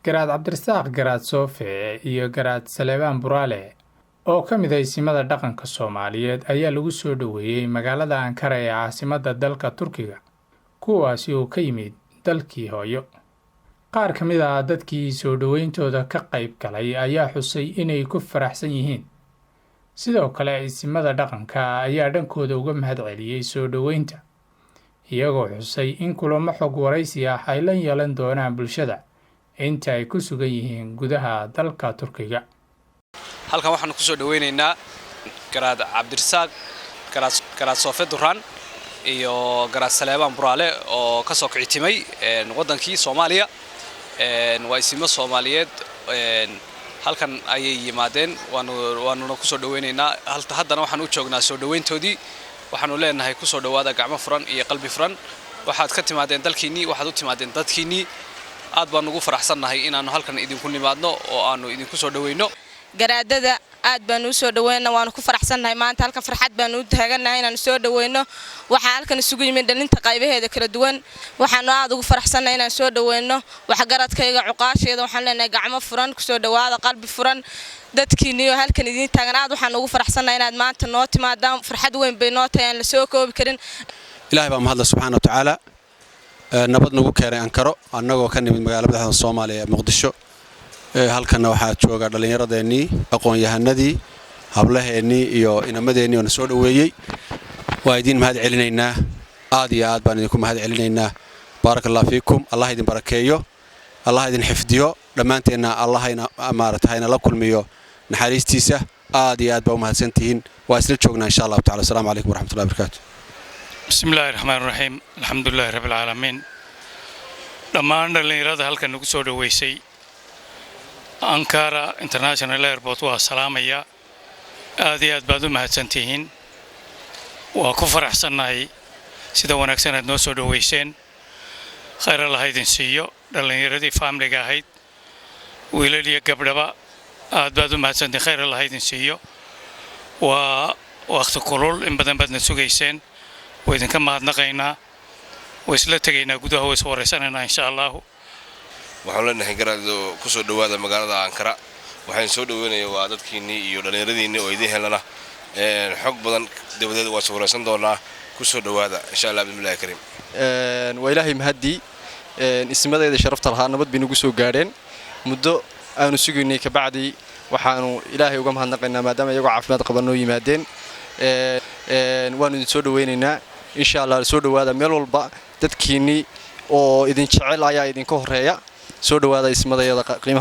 garaad cabdirasaaq garaad soofe iyo garaad Saleebaan Buraale oo ka mid ah isimada dhaqanka Soomaaliyeed ayaa lagu soo dhaweeyay magaalada Ankara ee caasimadda dalka Turkiga kuwaasi oo ka yimid dalkii hooyo. qaar ka mid ah dadkii soo dhaweyntooda ka qayb galay ayaa xusay inay ku faraxsan yihiin. sidoo kale isimada dhaqanka ayaa dhankooda uga mahadceliyay soo dhaweynta iyagoo xusay in kulamo xog waraysi ah ay la yeelan doonaan bulshada inta ay ku sugan yihiin gudaha dalka Turkiga. halkan waxaan ku soo dhaweynaynaa garaad cabdirasaaq garaad soofe duraan iyo garaad Saleebaan Buraale oo ka soo kicitimay wadankii Soomaaliya waa isimo Soomaaliyeed halkan ayay yimaadeen waanu ku soo dhaweynaynaa haddana waxaan u joognaa soo dhaweyntoodii waxaanu leenahay ku soo dhawaada gacmo furan iyo qalbi furan waxaad ka timaadeen dalkiinii waxaad u timaadeen dadkiinii aad baan ugu faraxsanahay inaanu halkan idinku nimaadno oo aanu idinku soo dhaweyno garaadada aad baan u soo dhaweynaa waanu ku faraxsanahay maanta halka farxad baan u taaganahay inaan soo dhaweyno waxa halkan isugu yimid dhalinta qaybaheeda kala duwan waxaan aad ugu faraxsanahay inaan soo dhaweyno wax garadkayga cuqaasheeda waxaan leenahay gacmo furan ku soo dhawaada qalbi furan dadkiiniyo halkan idin taagan aad waxaan ugu faraxsanahay inaad maanta noo timaadaan farxad weyn bay noo tahay aan la soo koobi karin. ilaahay baa mahad subhanahu wa ta'ala nabad nagu keenay Ankara annagoo ka nimid magaalada Soomaaliya ee Muqdisho halkan waxaa jooga dhalinyaradeenii aqoon-yahanadii hablaheennii iyo inamadeenii oo soo dhaweeyay waa idin mahad celinaynaa aad iyo aad baan idinku mahad celinaynaa barakallahu fiikum Allah idin barakeeyo Allah idin xifdiyo dhamaanteena Allah maartayna la kulmiyo naxariistiisa aad iyo aad baa u mahadsantihiin waa isla joognaa insha Allah ta'ala assalamu alaykum wa rahmatullahi wa barakatuh. bismillahir rahmanir rahim alhamdulillahi rabbil alamin dhammaan dhalinyarada halkan ugu soo dhaweysay Ankara International Airport waa salaamaya aad iyo aad baad u mahadsantihiin waa ku faraxsanahay sida wanaagsan aad noo soo dhaweyseen khayr Allah idin siiyo dhalinyaradii family-ga ahayd wiilal iyo gabdhaba aad baad u mahadsantihiin khayr Allah idin siiyo waa waqti kulul in badan baadna sugayseen waa idinka mahadnaqaynaa waa isla tegaynaa gudaha waa is wareysanaynaa insha Allah. waxaan leenahay garaado ku soo dhawaada magaalada Ankara waxaan soo dhaweynayaa waa dadkiinii iyo dhalinyaradiinii oo idin helana xog badan dawladda waa soo wareysan doonaa ku soo dhawaada insha Allah bismillaahi kariim. waa ilaahay mahadi ismadeeda sharafta lahaa nabad bay nagu soo gaareen muddo aanu sugaynay ka bacdi waxaanu ilaahay uga mahadnaqaynaa maadaama iyagu caafimaad qaban noo yimaadeen waanu idin soo dhaweynaynaa insha Allah soo dhawaada meel walba dadkiinii oo idin jecel ayaa idinka horeeya soo dhawaada ismadeeda qiimaha